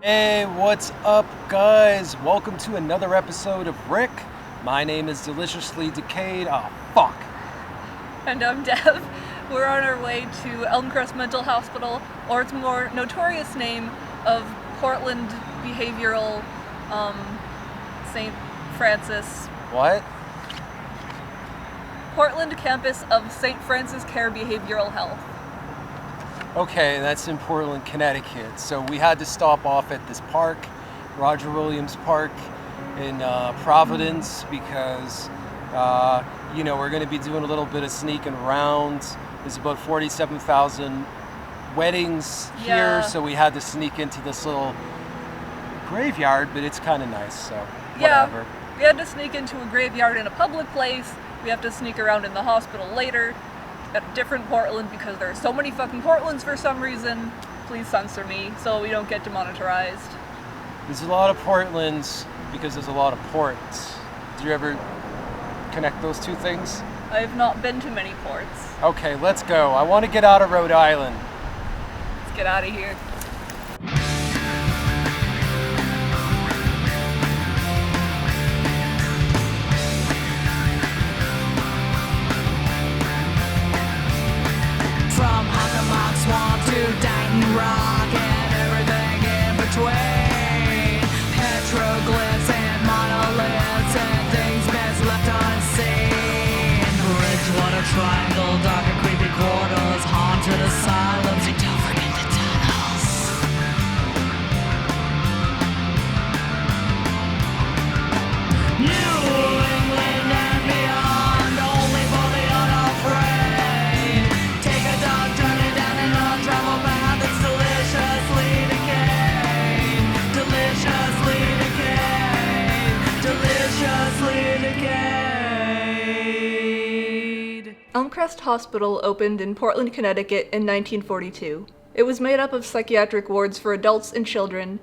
Hey, what's up, guys? Welcome to another episode of Rick. My name is Deliciously Decayed. Oh, fuck. And I'm Dev. We're on our way to Elmcrest Mental Hospital, or its more notorious name of Portland Behavioral, St. Francis. What? Portland campus of St. Francis Care Behavioral Health. Okay, that's in Portland, Connecticut. So we had to stop off at this park, Roger Williams Park in Providence, because, we're going to be doing a little bit of sneaking around. There's about 47,000 weddings here, Yeah. so we had to sneak into this little graveyard, but it's kind of nice, so Yeah, whatever. we had to sneak into a graveyard in a public place. We have to sneak around in the hospital later at a different Portland because there are so many fucking Portlands for some reason. Please censor me so we don't get demonetized. There's a lot of Portlands because there's a lot of ports. Did you ever connect those two things? I have not been to many ports. Okay, let's go. I want to get out of Rhode Island. Let's get out of here. From Hockamock Swamp to Dighton Rock and everything in between. Petroglyphs and monoliths and things best left unseen. Bridgewater Triangle, dark and creepy quarters, haunted asylums, and don't forget the tunnels. New England and beyond, only for the unafraid. Take a dog journey down an untraveled path that's deliciously decayed. Deliciously decayed. Deliciously decayed. Elmcrest Hospital opened in Portland, Connecticut in 1942. It was made up of psychiatric wards for adults and children,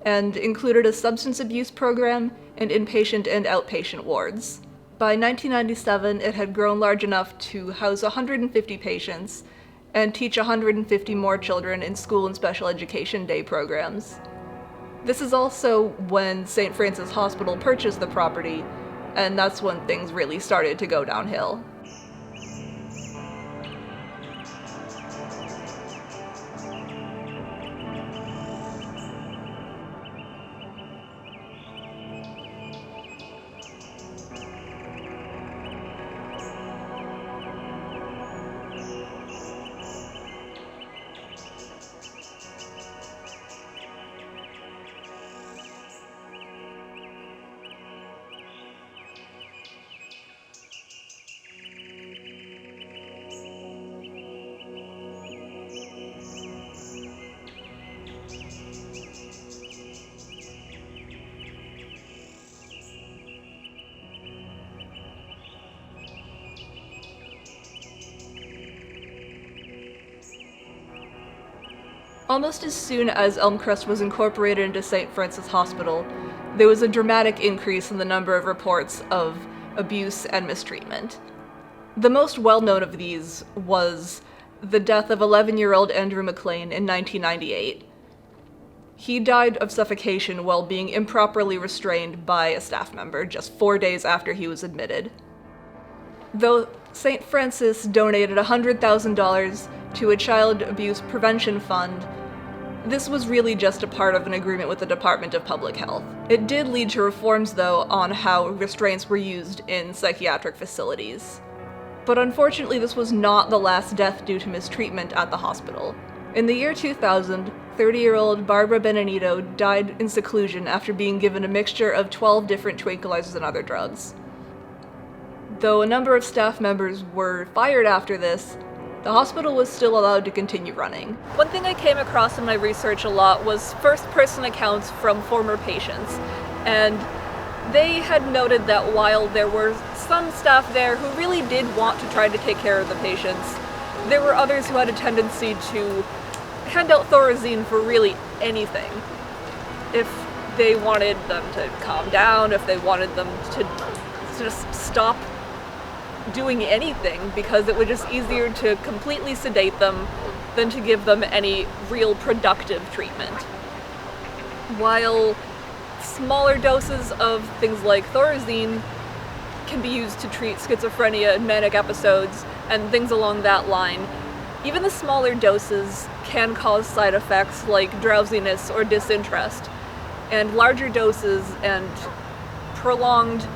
and included a substance abuse program and inpatient and outpatient wards. By 1997, it had grown large enough to house 150 patients and teach 150 more children in school and special education day programs. This is also when St. Francis Hospital purchased the property, and that's when things really started to go downhill. Almost as soon as Elmcrest was incorporated into St. Francis Hospital, there was a dramatic increase in the number of reports of abuse and mistreatment. The most well-known of these was the death of 11-year-old Andrew McLean in 1998. He died of suffocation while being improperly restrained by a staff member just 4 days after he was admitted. Though St. Francis donated $100,000 to a child abuse prevention fund, this was really just a part of an agreement with the Department of Public Health. It did lead to reforms, though, on how restraints were used in psychiatric facilities. But unfortunately, this was not the last death due to mistreatment at the hospital. In the year 2000, 30-year-old Barbara Benedito died in seclusion after being given a mixture of 12 different tranquilizers and other drugs. Though a number of staff members were fired after this, the hospital was still allowed to continue running. One thing I came across in my research a lot was first-person accounts from former patients, and they had noted that while there were some staff there who really did want to try to take care of the patients, there were others who had a tendency to hand out Thorazine for really anything. If they wanted them to calm down, if they wanted them to just stop doing anything, because it was just easier to completely sedate them than to give them any real productive treatment. while smaller doses of things like Thorazine can be used to treat schizophrenia and manic episodes and things along that line, even the smaller doses can cause side effects like drowsiness or disinterest, and larger doses and prolonged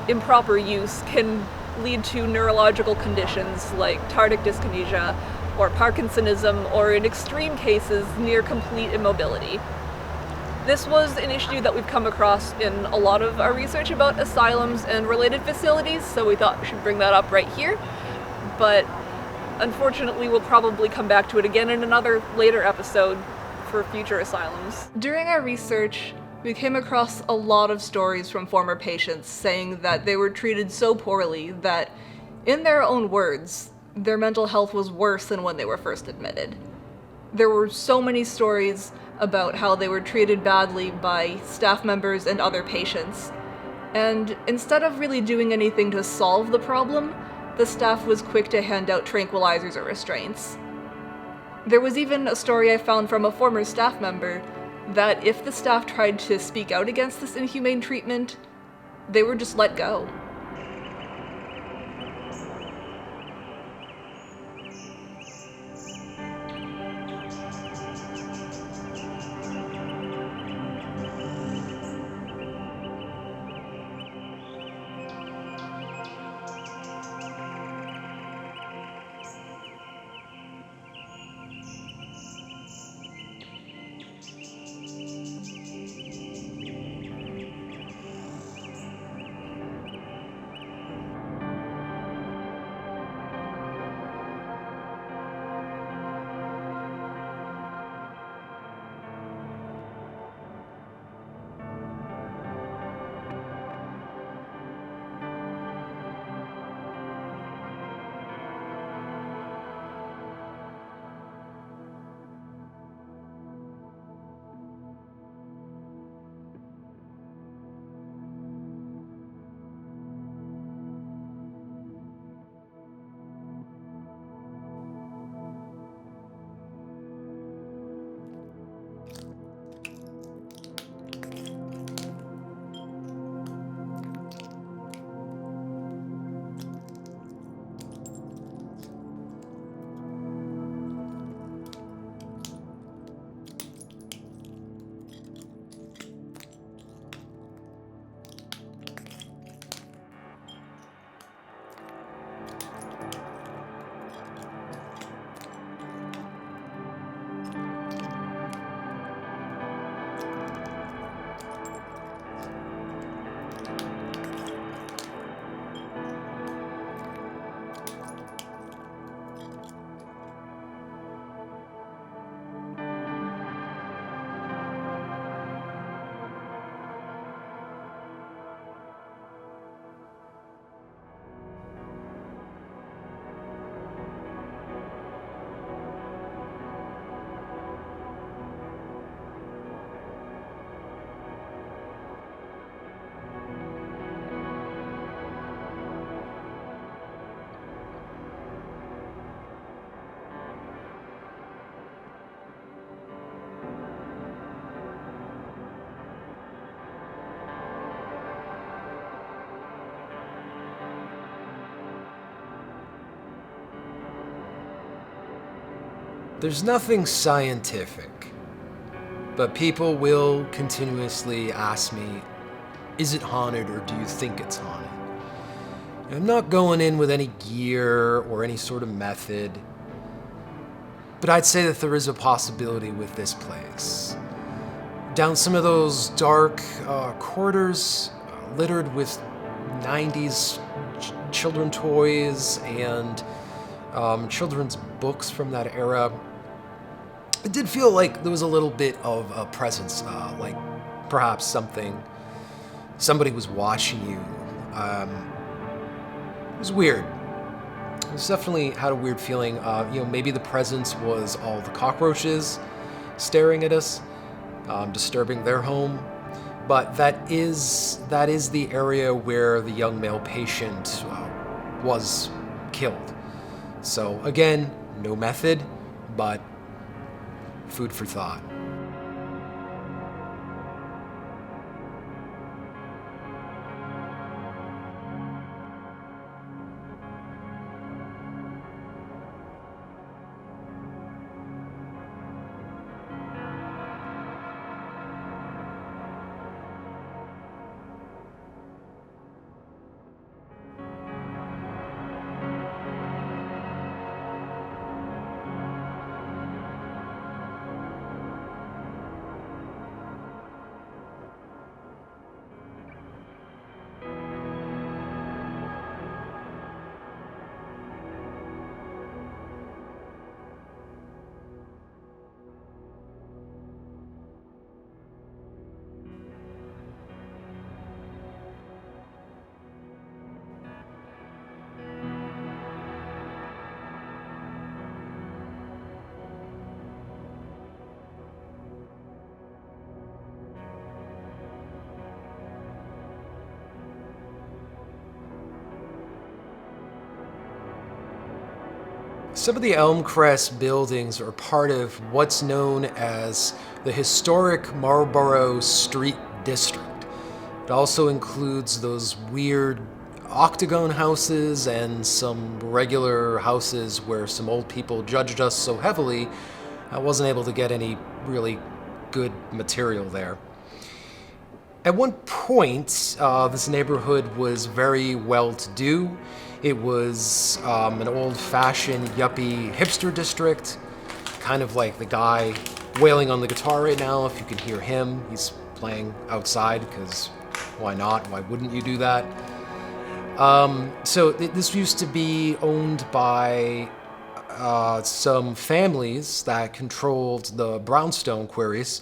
improper use can lead to neurological conditions like tardic dyskinesia or Parkinsonism, or in extreme cases, near complete immobility. This was an issue that we've come across in a lot of our research about asylums and related facilities, so we thought we should bring that up right here. But unfortunately, we'll probably come back to it again in another later episode for future asylums. During our research, we came across a lot of stories from former patients saying that they were treated so poorly that, in their own words, their mental health was worse than when they were first admitted. There were so many stories about how they were treated badly by staff members and other patients, and instead of really doing anything to solve the problem, the staff was quick to hand out tranquilizers or restraints. There was even a story I found from a former staff member that if the staff tried to speak out against this inhumane treatment, they were just let go. There's nothing scientific, but people will continuously ask me, is it haunted or do you think it's haunted? And I'm not going in with any gear or any sort of method, but I'd say that there is a possibility with this place. Down some of those dark corridors littered with 90s children toys and children's books from that era, it did feel like there was a little bit of a presence, like perhaps somebody was watching you. It was weird. It was definitely had a weird feeling. Maybe the presence was all the cockroaches staring at us, disturbing their home. But that is the area where the young male patient was killed. So again, no method, but food for thought. Some of the Elmcrest buildings are part of what's known as the historic Marlborough Street District. It also includes those weird octagon houses and some regular houses where some old people judged us so heavily I wasn't able to get any really good material there. At one point, this neighborhood was very well-to-do. It was an old-fashioned yuppie hipster district, kind of like the guy wailing on the guitar right now. If you can hear him, he's playing outside, because why not? Why wouldn't you do that? This used to be owned by some families that controlled the brownstone quarries.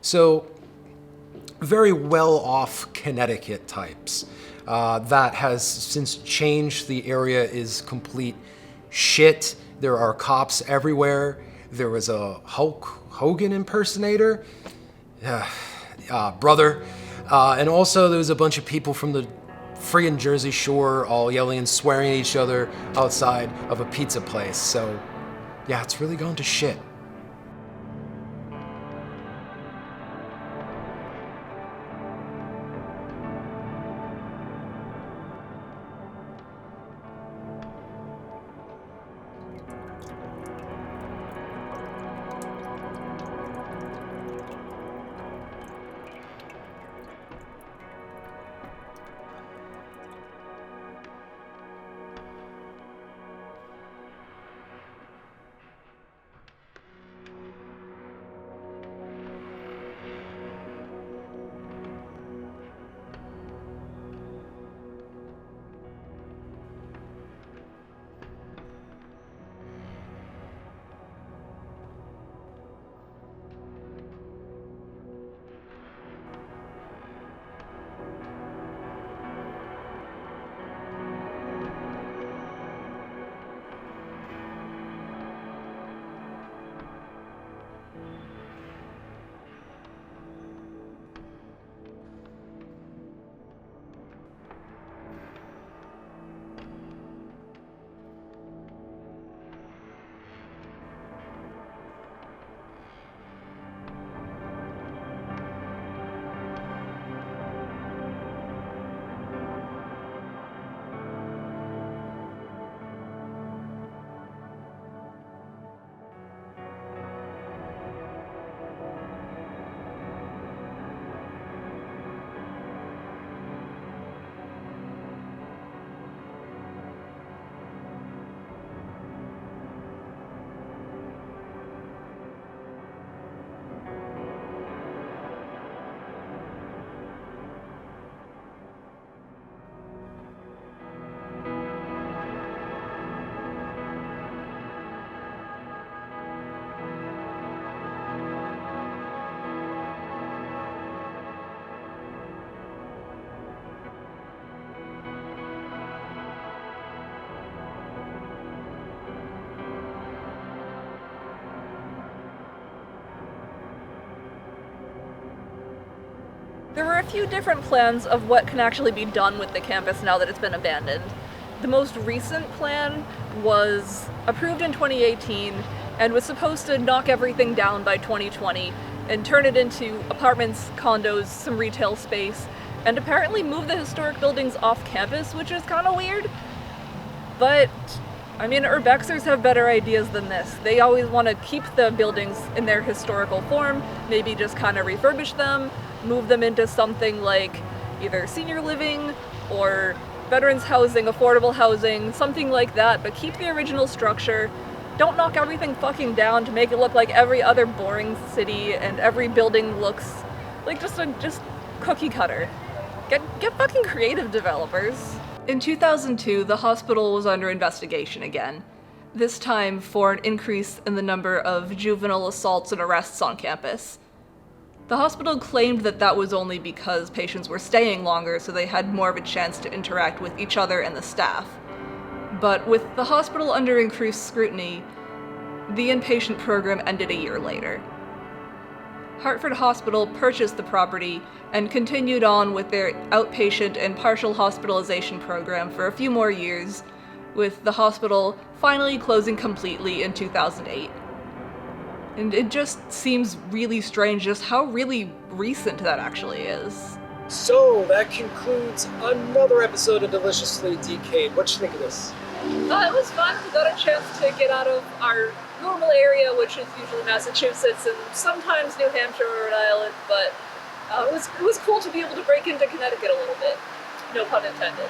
So very well-off Connecticut types. That has since changed. The area is complete shit. There are cops everywhere. There was a Hulk Hogan impersonator, brother. And also there was a bunch of people from the friggin' Jersey Shore all yelling and swearing at each other outside of a pizza place. So yeah, it's really gone to shit. There were a few different plans of what can actually be done with the campus now that it's been abandoned. The most recent plan was approved in 2018 and was supposed to knock everything down by 2020 and turn it into apartments, condos, some retail space, and apparently move the historic buildings off campus, which is kind of weird. But, I mean, urbexers have better ideas than this. They always want to keep the buildings in their historical form, maybe just kind of refurbish them, move them into something like either senior living or veterans housing, affordable housing, something like that, but keep the original structure. Don't knock everything fucking down to make it look like every other boring city and every building looks like just cookie cutter. Get fucking creative, developers. In 2002, the hospital was under investigation again, this time for an increase in the number of juvenile assaults and arrests on campus. The hospital claimed that that was only because patients were staying longer, so they had more of a chance to interact with each other and the staff. But with the hospital under increased scrutiny, the inpatient program ended a year later. Hartford Hospital purchased the property and continued on with their outpatient and partial hospitalization program for a few more years, with the hospital finally closing completely in 2008. And it just seems really strange just how really recent that actually is. So that concludes another episode of Deliciously Decayed. What you think of this? It was fun. We got a chance to get out of our normal area, which is usually Massachusetts and sometimes New Hampshire or Rhode Island, but it was cool to be able to break into Connecticut a little bit. No pun intended.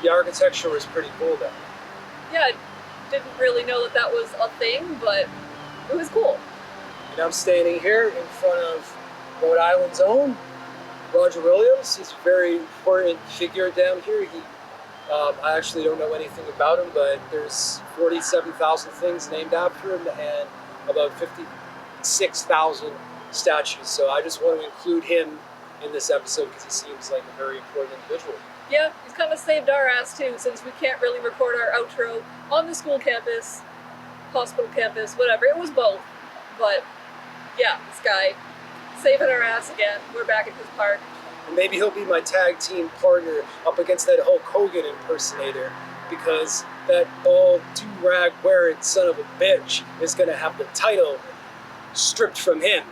The architecture was pretty cool though. Yeah, I didn't really know that was a thing, but it was cool. And I'm standing here in front of Rhode Island's own Roger Williams. He's a very important figure down here. I actually don't know anything about him, but there's 47,000 things named after him and about 56,000 statues. So I just want to include him in this episode because he seems like a very important individual. Yeah, he's kind of saved our ass too, since we can't really record our outro on the school campus, hospital campus, whatever. It was both. But yeah, this guy saving our ass again. We're back at his park. And maybe he'll be my tag team partner up against that Hulk Hogan impersonator, because that bald do-rag wearing son of a bitch is gonna have the title stripped from him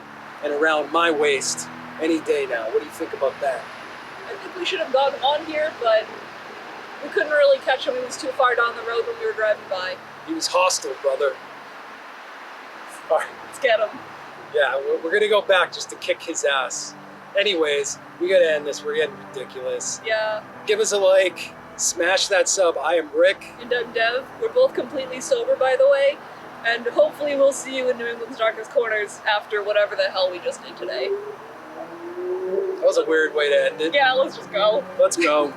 and around my waist any day now. What do you think about that? I think we should have gone on here, but we couldn't really catch him. He was too far down the road when we were driving by. He was hostile, brother. All right. Let's get him. Yeah, we're gonna go back just to kick his ass. Anyways, we gotta end this. We're getting ridiculous. Yeah. Give us a like, smash that sub. I am Rick. And I'm Dev. We're both completely sober, by the way. And hopefully we'll see you in New England's Darkest Corners after whatever the hell we just did today. That was a weird way to end it. Yeah, let's just go. Let's go.